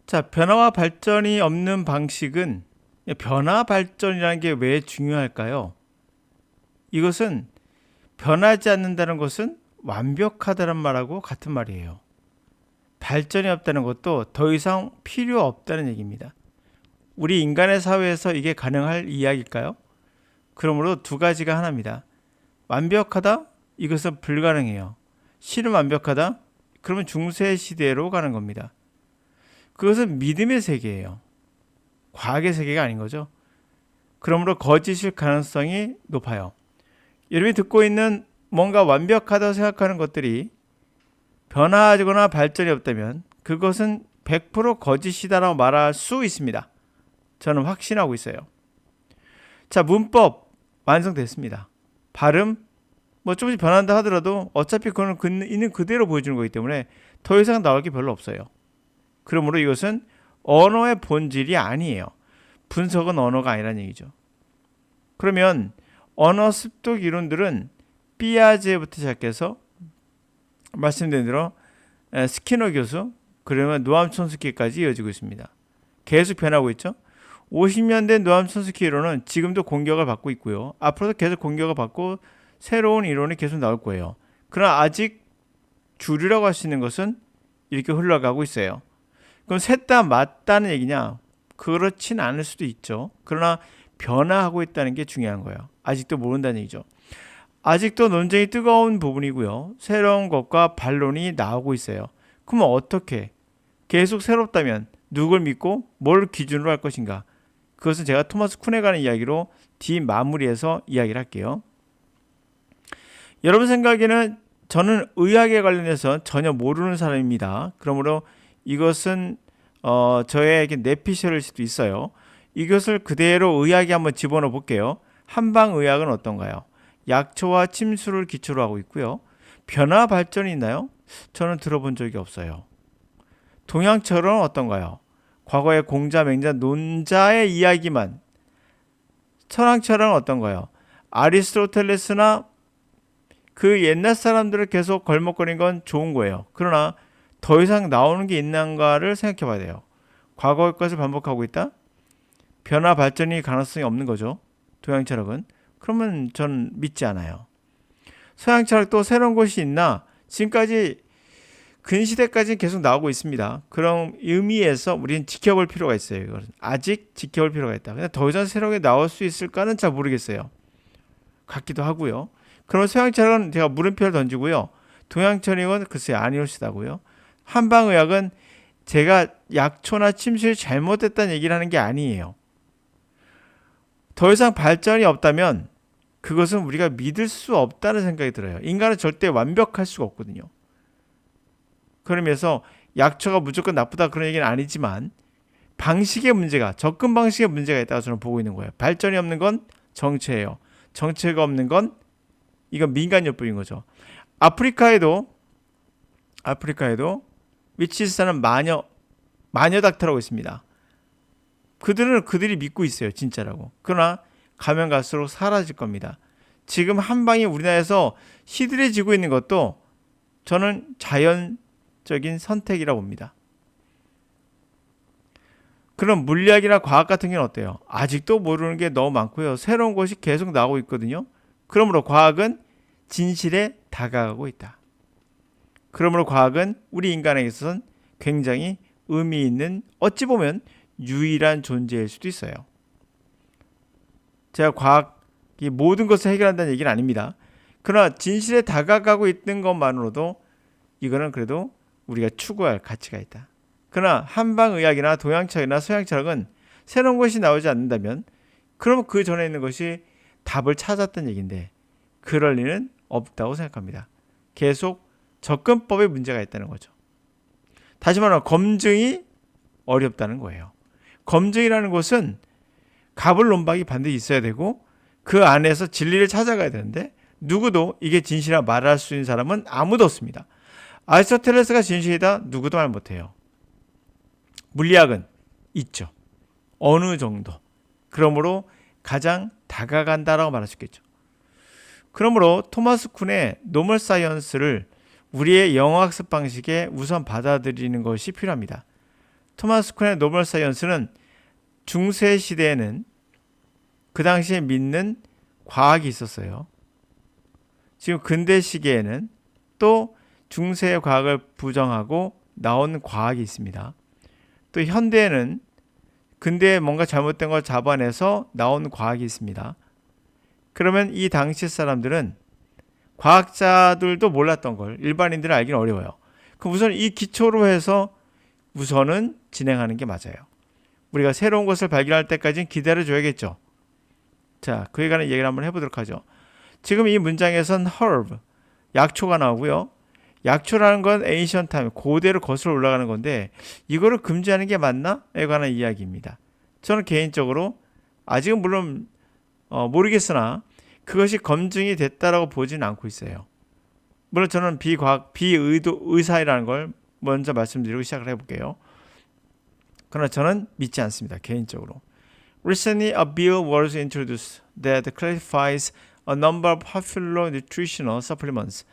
자, 변화와 발전이 없는 방식은 변화 발전이라는 게 왜 중요할까요? 이것은 변하지 않는다는 것은 완벽하다는 말하고 같은 말이에요. 발전이 없다는 것도 더 이상 필요 없다는 얘기입니다. 우리 인간의 사회에서 이게 가능할 이야기일까요? 그러므로 두 가지가 하나입니다. 완벽하다? 이것은 불가능해요. 실은 완벽하다? 그러면 중세 시대로 가는 겁니다. 그것은 믿음의 세계예요. 과학의 세계가 아닌 거죠. 그러므로 거짓일 가능성이 높아요. 여러분이 듣고 있는 뭔가 완벽하다고 생각하는 것들이 변화하거나 발전이 없다면 그것은 100% 거짓이다라고 말할 수 있습니다. 저는 확신하고 있어요. 자, 문법 완성됐습니다. 발음 뭐 조금씩 변한다 하더라도 어차피 그거는 있는 그대로 보여주는 거기 때문에 더 이상 나올 게 별로 없어요. 그러므로 이것은 언어의 본질이 아니에요. 분석은 언어가 아니라는 얘기죠. 그러면 언어 습득 이론들은 삐아제부터 시작해서 말씀드린 대로 스키너 교수, 그러면 노암 촌스키까지 이어지고 있습니다. 계속 변하고 있죠. 50년 된 노암 촌스키 이론은 지금도 공격을 받고 있고요. 앞으로도 계속 공격을 받고 새로운 이론이 계속 나올 거예요. 그러나 아직 주류라고 할 수 있는 것은 이렇게 흘러가고 있어요. 그럼 셋 다 맞다는 얘기냐? 그렇진 않을 수도 있죠. 그러나 변화하고 있다는 게 중요한 거예요. 아직도 모른다는 얘기죠. 아직도 논쟁이 뜨거운 부분이고요. 새로운 것과 반론이 나오고 있어요. 그러면 어떻게? 계속 새롭다면 누굴 믿고 뭘 기준으로 할 것인가? 그것은 제가 토마스 쿤에 관한 이야기로 뒤 마무리해서 이야기를 할게요. 여러분 생각에는 저는 의학에 관련해서 전혀 모르는 사람입니다. 그러므로 이것은 저에게 내피셜일 수도 있어요. 이것을 그대로 의학에 한번 집어넣어 볼게요. 한방의학은 어떤가요? 약초와 침수를 기초로 하고 있고요. 변화 발전이 있나요? 저는 들어본 적이 없어요. 동양철은 어떤가요? 과거의 공자, 맹자, 논자의 이야기만. 서양철은 어떤가요? 아리스토텔레스나 그 옛날 사람들을 계속 걸먹거린 건 좋은 거예요. 그러나 더 이상 나오는 게 있는가를 생각해 봐야 돼요. 과거의 것을 반복하고 있다? 변화 발전이 가능성이 없는 거죠. 동양 철학은. 그러면 전 믿지 않아요. 서양 철학도 새로운 것이 있나? 지금까지 근시대까지 계속 나오고 있습니다. 그런 의미에서 우리는 지켜볼 필요가 있어요. 이것은. 아직 지켜볼 필요가 있다. 근데 더 이상 새롭게 나올 수 있을까는 잘 모르겠어요. 같기도 하고요. 그럼 서양 철학은 제가 물음표를 던지고요. 동양 철학은 글쎄 아니올시다고요. 한방의학은 제가 약초나 침술이 잘못됐다는 얘기를 하는 게 아니에요. 더 이상 발전이 없다면 그것은 우리가 믿을 수 없다는 생각이 들어요. 인간은 절대 완벽할 수가 없거든요. 그러면서 약초가 무조건 나쁘다 그런 얘기는 아니지만 방식의 문제가, 접근 방식의 문제가 있다고 저는 보고 있는 거예요. 발전이 없는 건 정체예요. 정체가 없는 건 이건 민간요법인 거죠. 아프리카에도 위치에서 사는 마녀 닥터라고 있습니다. 그들이 믿고 있어요. 진짜라고. 그러나 가면 갈수록 사라질 겁니다. 지금 한방이 우리나라에서 시들해지고 있는 것도 저는 자연적인 선택이라고 봅니다. 그럼 물리학이나 과학 같은 게 어때요? 아직도 모르는 게 너무 많고요. 새로운 것이 계속 나오고 있거든요. 그러므로 과학은 진실에 다가가고 있다. 그러므로 과학은 우리 인간에게 있어서는 굉장히 의미 있는, 어찌 보면 유일한 존재일 수도 있어요. 제가 과학이 모든 것을 해결한다는 얘기는 아닙니다. 그러나 진실에 다가가고 있는 것만으로도 이거는 그래도 우리가 추구할 가치가 있다. 그러나 한방의학이나 동양철학이나 서양철학은 새로운 것이 나오지 않는다면 그럼 그 전에 있는 것이 답을 찾았던 얘기인데 그럴 리는 없다고 생각합니다. 계속 접근법에 문제가 있다는 거죠. 다시 말하면 검증이 어렵다는 거예요. 검증이라는 것은 가불론박이 반드시 있어야 되고 그 안에서 진리를 찾아가야 되는데 누구도 이게 진실이라 말할 수 있는 사람은 아무도 없습니다. 아리스토텔레스가 진실이다 누구도 말 못해요. 물리학은 있죠. 어느 정도. 그러므로 가장 다가간다라고 말할 수 있겠죠. 그러므로 토마스 쿤의 노멀 사이언스를 우리의 영어학습 방식에 우선 받아들이는 것이 필요합니다. 토마스 쿤의 노벨 사이언스는 중세 시대에는 그 당시에 믿는 과학이 있었어요. 지금 근대 시기에는 또 중세의 과학을 부정하고 나온 과학이 있습니다. 또 현대에는 근대에 뭔가 잘못된 걸 잡아내서 나온 과학이 있습니다. 그러면 이 당시 사람들은 과학자들도 몰랐던 걸 일반인들은 알기는 어려워요. 그럼 우선 이 기초로 해서 우선은 진행하는 게 맞아요. 우리가 새로운 것을 발견할 때까지는 기다려줘야겠죠. 자, 그에 관한 얘기를 한번 해보도록 하죠. 지금 이 문장에선 herb, 약초가 나오고요. 약초라는 건 ancient time, 고대로 거슬러 올라가는 건데 이거를 금지하는 게 맞나?에 관한 이야기입니다. 저는 개인적으로 아직은 물론 모르겠으나 그것이 검증이 됐다라고 보지는 않고 있어요. 물론 저는 비의사이라는 걸 먼저 말씀드리고 시작을 해볼게요. 그러나 저는 믿지 않습니다. 개인적으로. Recently, a bill was introduced that classifies a number of popular nutritional supplements,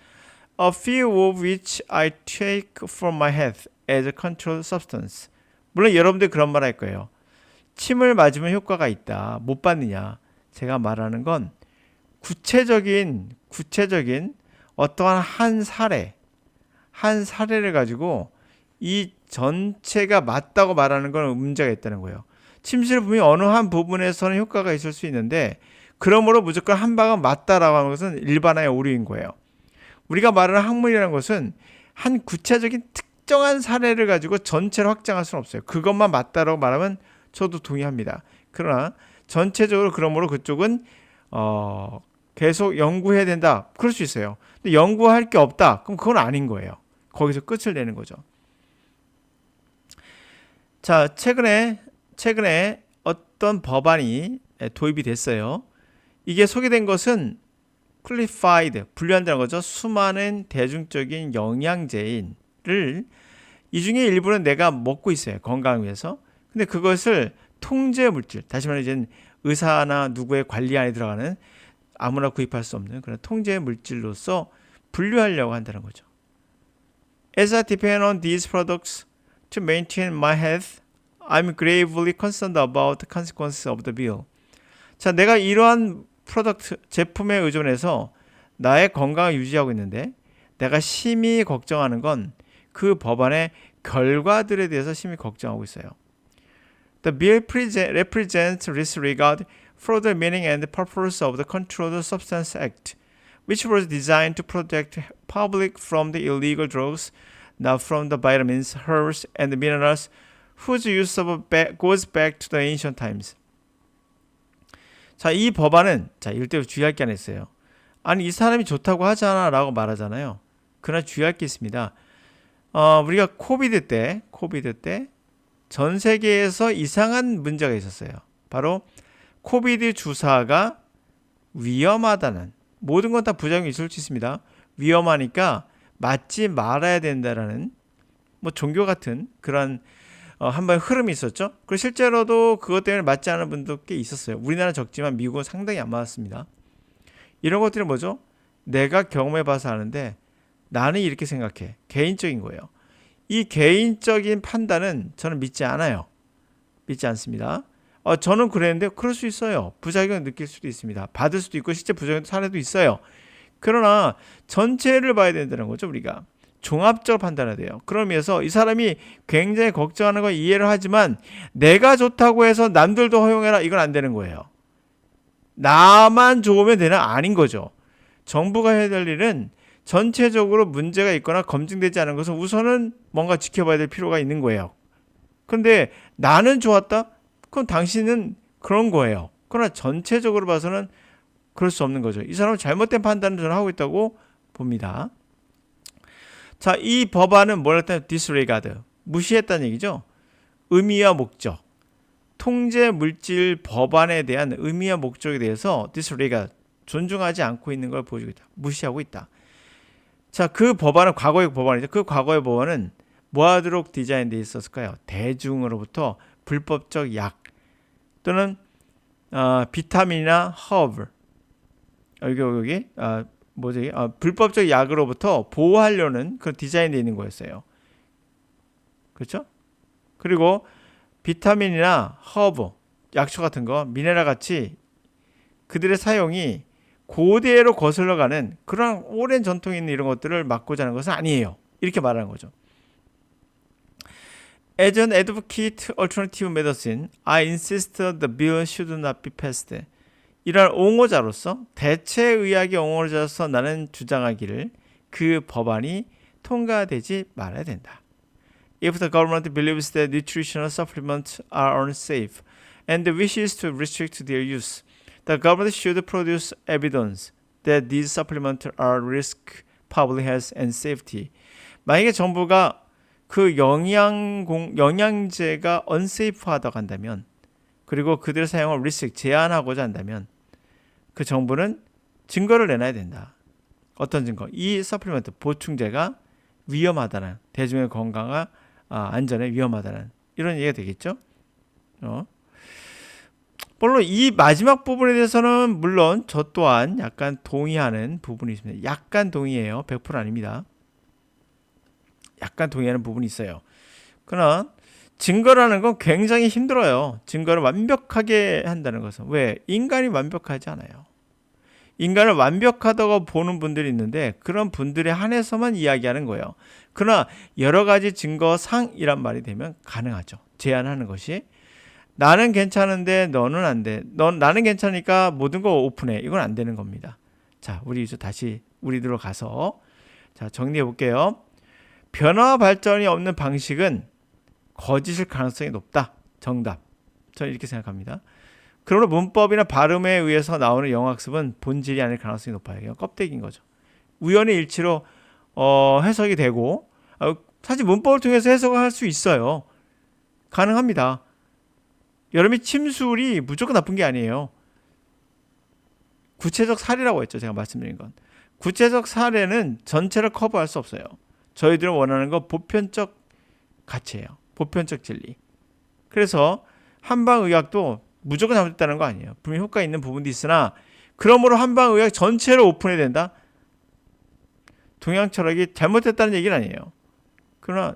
a few of which I take for my health as a controlled substance. 물론 여러분들 그런 말 할 거예요. 침을 맞으면 효과가 있다. 못 받느냐. 제가 말하는 건 구체적인 어떠한 한 사례를 가지고 이 전체가 맞다고 말하는 건 문제가 있다는 거예요. 침실을 보면 어느 한 부분에서는 효과가 있을 수 있는데 그러므로 무조건 한 방은 맞다라고 하는 것은 일반화의 오류인 거예요. 우리가 말하는 학문이라는 것은 한 구체적인 특정한 사례를 가지고 전체를 확장할 수는 없어요. 그것만 맞다라고 말하면 저도 동의합니다. 그러나 전체적으로 그러므로 그쪽은 계속 연구해야 된다. 그럴 수 있어요. 근데 연구할 게 없다. 그럼 그건 아닌 거예요. 거기서 끝을 내는 거죠. 자, 최근에 어떤 법안이 도입이 됐어요. 이게 소개된 것은 classified, 분류한다는 거죠. 수많은 대중적인 영양제를 이 중에 일부는 내가 먹고 있어요. 건강을 위해서. 근데 그것을 통제 물질, 다시 말해 이제 의사나 누구의 관리 안에 들어가는 아무나 구입할 수 없는 그런 통제 물질로서 분류하려고 한다는 거죠. As I depend on these products to maintain my health, I'm gravely concerned about the consequences of the bill. 자, 내가 이러한 프로덕트, 제품에 의존해서 나의 건강을 유지하고 있는데 내가 심히 걱정하는 건 그 법안의 결과들에 대해서 심히 걱정하고 있어요. The bill represents disregard for the meaning and purpose of the Controlled Substances Act, which was designed to protect public from the illegal drugs, not from the vitamins, herbs, and minerals whose use goes back to the ancient times. 자, 이 법안은 이럴 주의할 게 하나 있어요. 아니, 이 사람이 좋다고 하잖아 라고 말하잖아요. 그러나 주의할 게 있습니다. 우리가 코비드 때 전 세계에서 이상한 문제가 있었어요. 바로 코비드 주사가 위험하다는, 모든 건 다 부작용이 있을 수 있습니다. 위험하니까 맞지 말아야 된다라는 종교 같은 그런 한번 흐름이 있었죠. 그리고 실제로도 그것 때문에 맞지 않은 분도 꽤 있었어요. 우리나라 적지만 미국은 상당히 안 맞았습니다. 이런 것들은 뭐죠? 내가 경험해봐서 아는데 나는 이렇게 생각해. 개인적인 거예요. 이 개인적인 판단은 저는 믿지 않아요. 믿지 않습니다. 저는 그랬는데 그럴 수 있어요. 부작용을 느낄 수도 있습니다. 받을 수도 있고 실제 부작용 사례도 있어요. 그러나 전체를 봐야 된다는 거죠. 우리가 종합적으로 판단해야 돼요. 그러면서 이 사람이 굉장히 걱정하는 거 이해를 하지만 내가 좋다고 해서 남들도 허용해라, 이건 안 되는 거예요. 나만 좋으면 되나? 아닌 거죠. 정부가 해야 될 일은 전체적으로 문제가 있거나 검증되지 않은 것은 우선은 뭔가 지켜봐야 될 필요가 있는 거예요. 그런데 나는 좋았다? 그럼 당신은 그런 거예요. 그러나 전체적으로 봐서는 그럴 수 없는 거죠. 이 사람은 잘못된 판단을 저는 하고 있다고 봅니다. 자, 이 법안은 뭘 했다면 disregard, 무시했다는 얘기죠. 의미와 목적, 통제 물질 법안에 대한 의미와 목적에 대해서 disregard, 존중하지 않고 있는 걸 보여주고 있다. 무시하고 있다. 자, 그 법안은 과거의 법안이죠. 그 과거의 법안은 뭐 하도록 디자인되어 있었을까요? 대중으로부터 불법적 약 또는 비타민이나 허브, 여기 불법적 약으로부터 보호하려는 그런 디자인되어 있는 거였어요. 그렇죠? 그리고 비타민이나 허브, 약초 같은 거, 미네랄 같이 그들의 사용이 고대로 거슬러가는 그런 오랜 전통이 있는 이런 것들을 막고자 하는 것은 아니에요. 이렇게 말하는 거죠. As an advocate alternative medicine, I insist the bill should not be passed. 이런 옹호자로서 대체의학의 옹호자로서 나는 주장하기를 그 법안이 통과되지 말아야 된다. If the government believes that nutritional supplements are unsafe and wishes to restrict their use, the government should produce evidence that these supplements are risk public health and safety. 만약에 정부가 그 영양제가 unsafe하다고 한다면, 그리고 그들의 사용을 리스크 제한하고자 한다면 그 정부는 증거를 내놔야 된다. 어떤 증거? 이 서플리먼트 보충제가 위험하다는, 대중의 건강과 안전에 위험하다는 이런 얘기가 되겠죠. 물론 이 마지막 부분에 대해서는 물론 저 또한 약간 동의하는 부분이 있습니다. 약간 동의해요. 100% 아닙니다. 약간 동의하는 부분이 있어요. 그러나 증거라는 건 굉장히 힘들어요. 증거를 완벽하게 한다는 것은. 왜? 인간이 완벽하지 않아요. 인간을 완벽하다고 보는 분들이 있는데 그런 분들에 한해서만 이야기하는 거예요. 그러나 여러 가지 증거상이란 말이 되면 가능하죠. 제안하는 것이. 나는 괜찮은데 너는 안 돼. 나는 괜찮으니까 모든 거 오픈해. 이건 안 되는 겁니다. 자, 우리 이제 다시 우리들로 가서 자, 정리해 볼게요. 변화 발전이 없는 방식은 거짓일 가능성이 높다. 정답. 저는 이렇게 생각합니다. 그러므로 문법이나 발음에 의해서 나오는 영어학습은 본질이 아닐 가능성이 높아요. 이건 껍데기인 거죠. 우연의 일치로 해석이 되고 사실 문법을 통해서 해석을 할 수 있어요. 가능합니다. 여러분이 침술이 무조건 나쁜 게 아니에요. 구체적 사례라고 했죠. 제가 말씀드린 건. 구체적 사례는 전체를 커버할 수 없어요. 저희들은 원하는 건 보편적 가치예요. 보편적 진리. 그래서 한방의학도 무조건 잘못됐다는 거 아니에요. 분명히 효과 있는 부분도 있으나 그러므로 한방의학 전체를 오픈해야 된다? 동양 철학이 잘못됐다는 얘기는 아니에요. 그러나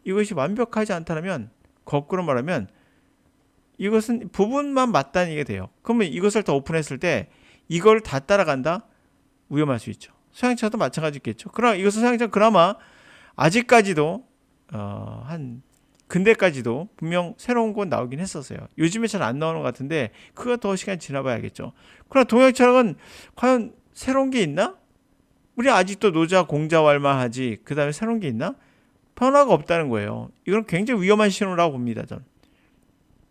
이것이 완벽하지 않다면 거꾸로 말하면 이것은 부분만 맞다는 얘기가 돼요. 그러면 이것을 더 오픈했을 때 이걸 다 따라간다? 위험할 수 있죠. 서양철도 마찬가지겠죠. 그러나 이것은 서양철 그나마 아직까지도 한 근대까지도 분명 새로운 건 나오긴 했었어요. 요즘에 잘 안 나오는 것 같은데 그거 더 시간 지나봐야겠죠. 그러나 동양 철학은 과연 새로운 게 있나? 우리 아직도 노자 공자왈만 하지 그 다음에 새로운 게 있나? 변화가 없다는 거예요. 이건 굉장히 위험한 신호라고 봅니다. 저는.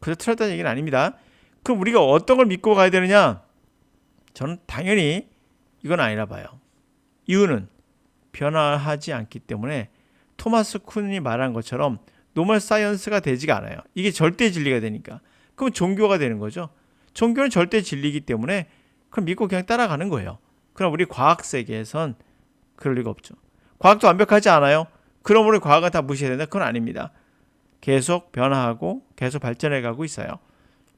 그래서 틀렸다는 얘기는 아닙니다. 그럼 우리가 어떤 걸 믿고 가야 되느냐? 저는 당연히 이건 아니라 봐요. 이유는 변화하지 않기 때문에 토마스 쿤이 말한 것처럼 노멀 사이언스가 되지가 않아요. 이게 절대 진리가 되니까. 그럼 종교가 되는 거죠. 종교는 절대 진리이기 때문에 그럼 믿고 그냥 따라가는 거예요. 그럼 우리 과학 세계에선 그럴 리가 없죠. 과학도 완벽하지 않아요. 그러므로 과학은 다 무시해야 된다. 그건 아닙니다. 계속 변화하고 계속 발전해 가고 있어요.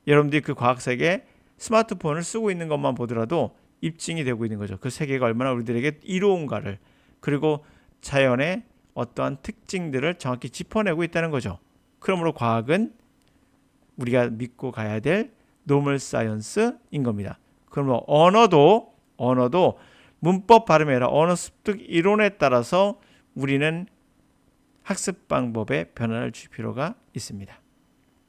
여러분들이 그 과학 세계에 스마트폰을 쓰고 있는 것만 보더라도 입증이 되고 있는 거죠. 그 세계가 얼마나 우리들에게 이로운가를, 그리고 자연의 어떠한 특징들을 정확히 짚어내고 있다는 거죠. 그러므로 과학은 우리가 믿고 가야 될 노멀 사이언스인 겁니다. 그러므로 언어도 문법 발음이 아니라 언어 습득 이론에 따라서 우리는 학습 방법에 변화를 줄 필요가 있습니다.